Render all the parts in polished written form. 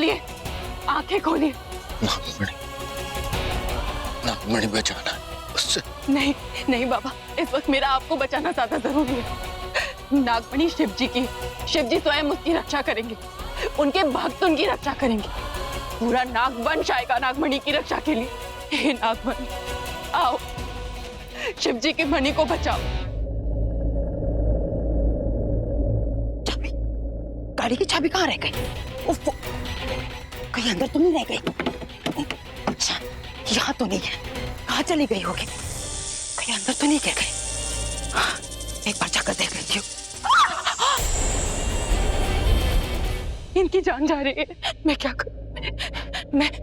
खोलिए, आंखें खोलिए। नागमणि, नागमणि बचाना है उससे। नहीं नहीं बाबा, इस वक्त मेरा आपको बचाना ज्यादा जरूरी है। नागमणि शिव जी की, शिव जी स्वयं उसकी रक्षा करेंगे, उनके भक्त उनकी रक्षा करेंगे। पूरा नागवंश आएगा नागमणि की रक्षा के लिए। हे नागमणि, आओ, शिव जी की मणि को बचाओ। चाबी, गाड़ी की चाबी कहाँ रह गई? उफ, कहीं अंदर तो नहीं रह गई? अच्छा, यहाँ तो नहीं है, कहाँ चली गई होगी? कहीं अंदर तो नहीं गिर गई? हाँ, एक बार जाकर देख लेती हूँ। इनकी जान जा रही है, मैं क्या करूं?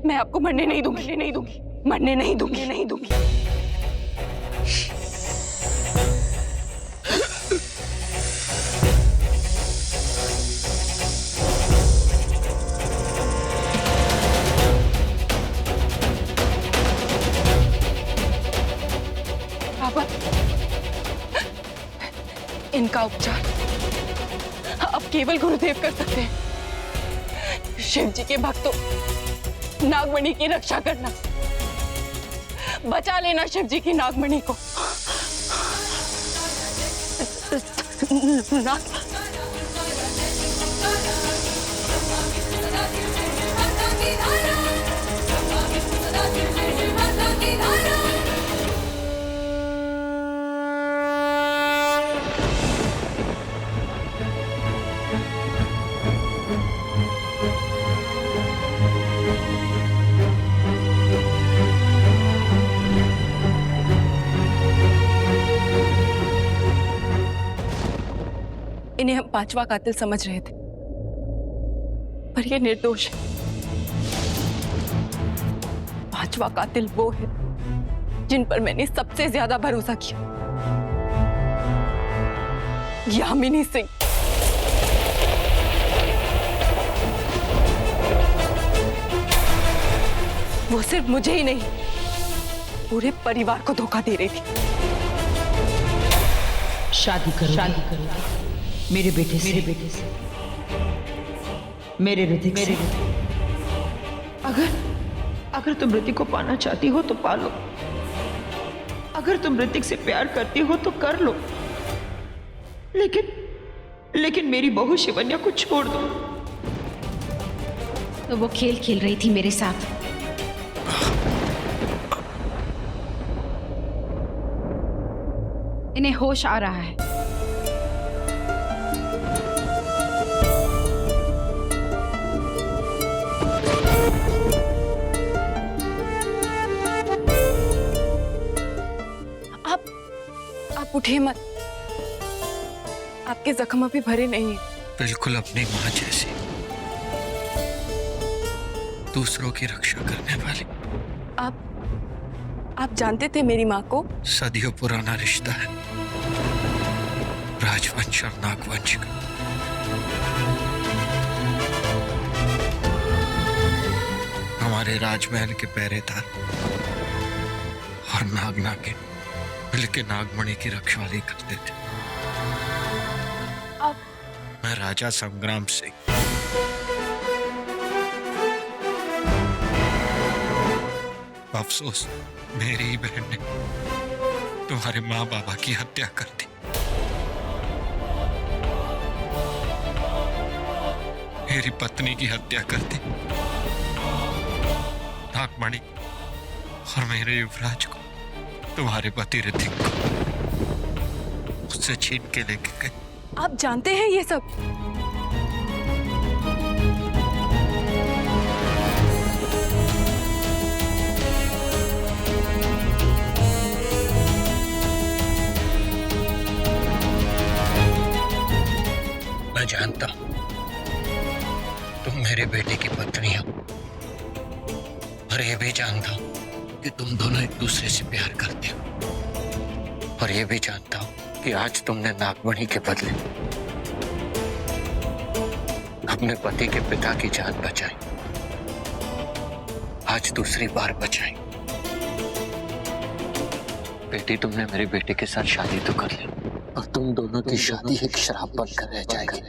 मैं आपको मरने नहीं दूंगी, मरने नहीं दूंगी। बाबा, इनका उपचार अब केवल गुरुदेव कर सकते हैं। शिव जी के भक्तों, नागमणि की रक्षा करना, बचा लेना शिव जी की नागमणि को। इन्हें हम पांचवा कातिल समझ रहे थे, पर ये निर्दोष है। पांचवा कातिल वो है जिन पर मैंने सबसे ज्यादा भरोसा किया, यामिनी सिंह। वो सिर्फ मुझे ही नहीं, पूरे परिवार को धोखा दे रही थी। शादी करो मेरे बेटे से, मेरे ऋतिक से। अगर तुम ऋतिक को पाना चाहती हो तो पालो, अगर तुम ऋतिक से प्यार करती हो तो कर लो, लेकिन मेरी बहू शिवन्या को छोड़ दो। तो वो खेल खेल रही थी मेरे साथ। इन्हें होश आ रहा है। आप उठिए मत, आपके जख्म अभी भरे नहीं है। बिल्कुल अपनी माँ जैसी, दूसरों की रक्षा करने वाली। आप जानते थे मेरी माँ को? सदियों पुराना रिश्ता है, राजवंश और नागवंश का। हमारे राजमहल के पहरेदार और नागिन मिलके नागमणि की रखवाली करते थे। मैं राजा संग्राम सिंह। अफसोस, मेरी ही बहन ने तुम्हारे माँ बाबा की हत्या कर दी। मेरी पत्नी की हत्या कर दी। नागमणि और मेरे युवराज को, तुम्हारे पति ऋतिक को उससे छीन के लेके गए। आप जानते हैं ये सब? मैं जानता हूं तुम मेरे बेटे की पत्नी हो, और ये भी जानता हूं कि तुम दोनों एक दूसरे से प्यार करते हो, और ये भी जानता हूं कि आज तुमने नागमणि के बदले अपने पति के पिता की जान बचाई, आज दूसरी बार बचाई। बेटी, तुमने मेरे बेटे के साथ शादी तो कर ली, और तुम दोनों की शादी एक श्राप बनकर रह जाएगी।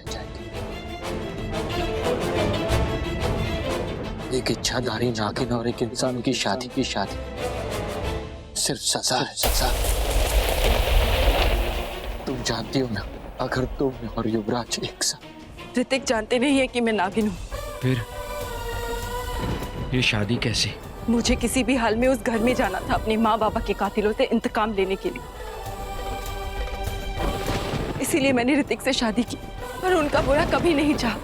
एक इच्छाधारी नागिन और एक इंसान की शादी सिर्फ सजा है, सजा। तुम जानती हो ना, अगर तुम और युवराज एक साथ। ऋतिक जानते नहीं है कि मैं नागिन हूँ। फिर ये शादी कैसे? मुझे किसी भी हाल में उस घर में जाना था अपने माँ बाबा के कातिलों से इंतकाम लेने के लिए। इसीलिए मैंने ऋतिक से शादी की, पर उनका बुरा कभी नहीं चाहा,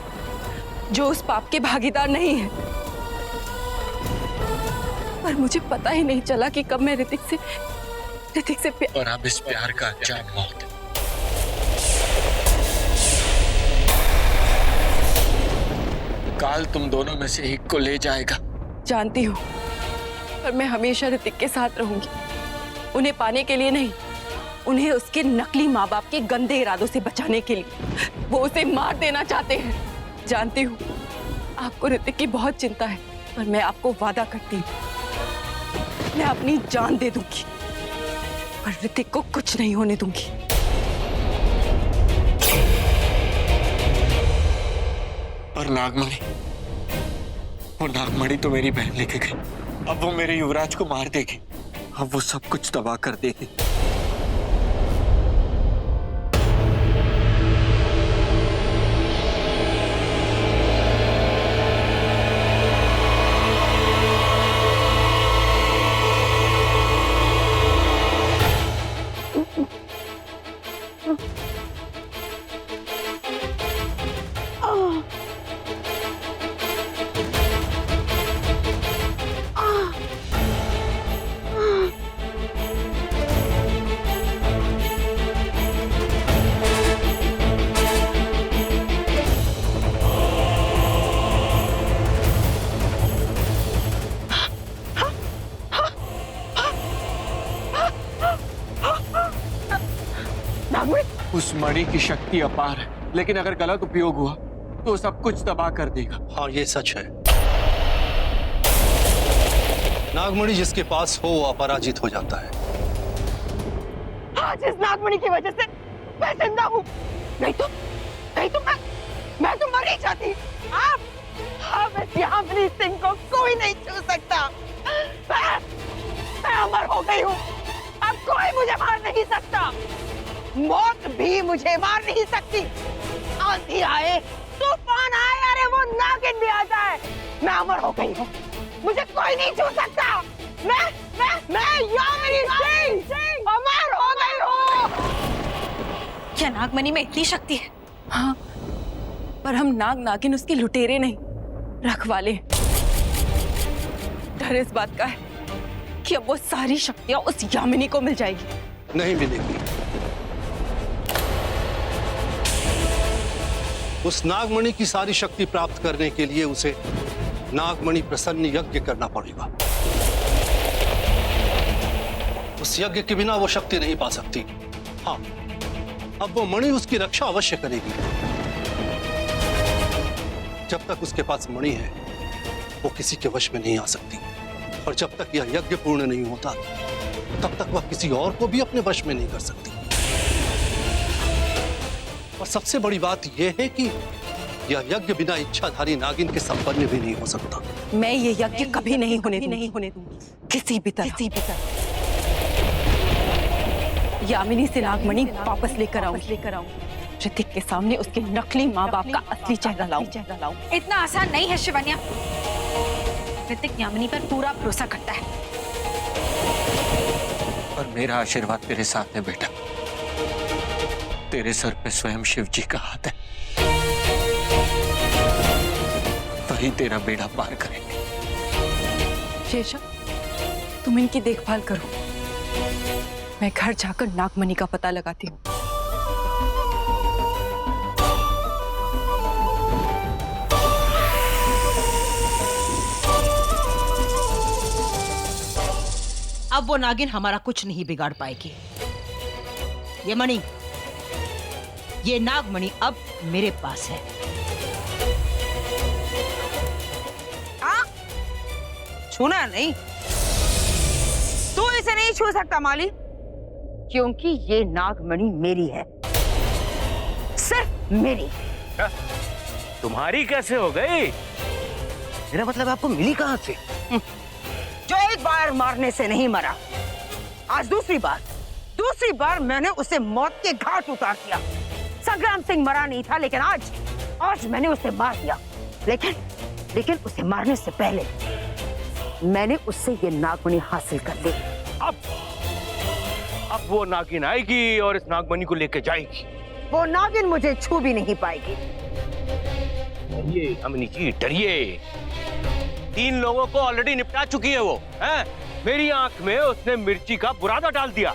जो उस पाप के भागीदार नहीं है। पर मुझे पता ही नहीं चला कि कब मैं ऋतिक से और अब इस प्यार का अंजाम मौत है। काल तुम दोनों में से एक को ले जाएगा। जानती हूँ, पर मैं हमेशा ऋतिक के साथ रहूंगी। उन्हें पाने के लिए नहीं, उन्हें उसके नकली माँ बाप के गंदे इरादों से बचाने के लिए। वो उसे मार देना चाहते हैं। जानती हूँ आपको ऋतिक की बहुत चिंता है, पर मैं आपको वादा करती हूँ, मैं अपनी जान दे दूंगी, पर ऋतिक को कुछ नहीं होने दूंगी। और नागमणि, वो नागमणि तो मेरी बहन लेके गई। अब वो मेरे युवराज को मार देगी। अब वो सब कुछ तबाह कर देगी। उस मणि की शक्ति अपार है, लेकिन अगर गलत उपयोग हुआ तो सब कुछ तबाह कर देगा। हाँ, ये सच है। नागमणि जिसके पास हो वो अपराजित हो जाता है। आज इस नागमणि की वजह से मैं जिंदा हूँ, नहीं तो मैं तो मर ही जाती। अब इस यामिनी सिंह को कोई नहीं छू सकता। मैं अमर हो गई हूँ, अब कोई मुझे मार नहीं सकता। मौत भी मुझे मार नहीं सकती। आंधी आए, तूफान आए, अरे वो नागिन भी आ जाए, मैं अमर हो गई हूँ, मुझे कोई नहीं छू सकता। मैं यामिनी सिंह अमर हो गई हूँ। क्या नागमणि में इतनी शक्ति है? हाँ, पर हम नागिन उसके लुटेरे नहीं, रखवाले। डर इस बात का है कि अब वो सारी शक्तियां उस यामिनी को मिल जाएगी। नहीं मिलेगी। उस नागमणि की सारी शक्ति प्राप्त करने के लिए उसे नागमणि प्रसन्न यज्ञ करना पड़ेगा। उस यज्ञ के बिना वो शक्ति नहीं पा सकती। हाँ, अब वो मणि उसकी रक्षा अवश्य करेगी। जब तक उसके पास मणि है वो किसी के वश में नहीं आ सकती, और जब तक यह यज्ञ पूर्ण नहीं होता तब तक वह किसी और को भी अपने वश में नहीं कर सकती। और सबसे बड़ी बात यह है कि यह यज्ञ बिना इच्छाधारी नागिन के संपन्न भी नहीं हो सकता। मैं ये यज्ञ कभी नहीं होने दूंगी, किसी भी तरह। यामिनी से नागमणि वापस लेकर आऊं, ऋतिक के सामने उसके नकली माँ बाप का असली चेहरा लाऊं। इतना आसान नहीं है शिवन्या। ऋतिक यामिनी पर पूरा भरोसा करता है। और मेरा आशीर्वाद तेरे साथ है बेटा। तेरे सर पे स्वयं शिव जी का हाथ है, वही तेरा बेड़ा पार करेंगे। शेषा, तुम इनकी देखभाल करो, मैं घर जाकर नागमणि का पता लगाती हूँ। अब वो नागिन हमारा कुछ नहीं बिगाड़ पाएगी। ये मणि, ये नागमणि अब मेरे पास है। छूना नहीं, तू इसे नहीं छू सकता माली, क्योंकि ये नागमणि मेरी है, सिर्फ मेरी। तुम्हारी कैसे हो गई? मेरा मतलब आपको मिली कहां से? जो एक बार मारने से नहीं मरा, आज दूसरी बार मैंने उसे मौत के घाट उतार दिया। संग्राम सिंह मरा नहीं था, लेकिन आज मैंने उसे मार दिया। लेकिन उसे मारने से पहले मैंने उससे ये नागमणि हासिल कर ली। अब वो नागिन आएगी और इस नागमणि को लेके जाएगी। वो नागिन मुझे छू भी नहीं पाएगी। डरिए यामिनी जी, डरिए। 3 लोगों को ऑलरेडी निपटा चुकी है वो, हैं? मेरी आंख में उसने मिर्ची का बुरादा डाल दिया।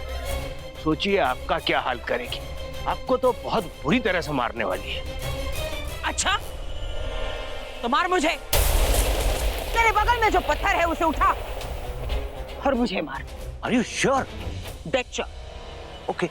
सोचिए आपका क्या हाल करेगी। आपको तो बहुत बुरी तरह से मारने वाली है। अच्छा, तो मार मुझे। तेरे बगल में जो पत्थर है उसे उठा और मुझे मार। Are you sure? Dead shot. Okay.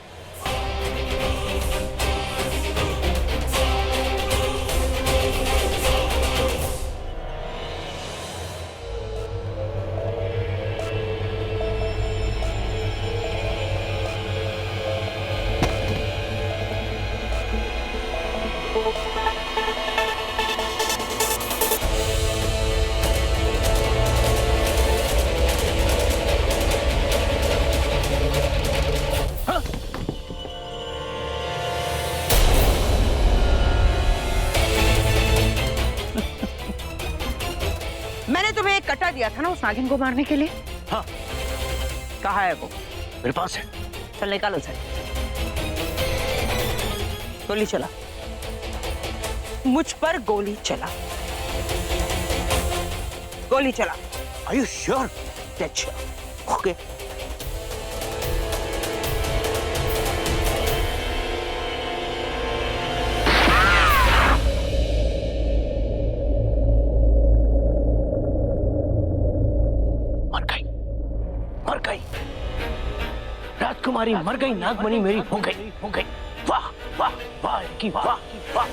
मैंने तुम्हें एक कटा दिया था ना उस नागिन को मारने के लिए। हाँ, कहाँ है वो? मेरे पास है। चल निकालो उसे। गोली चला, मुझ पर गोली चला, गोली चला। Are you sure? Dead shot. Okay. मर गई राजकुमारी, मर गई। नागमणि मेरी हो गई। वाह वाह वाह की वाह वाह।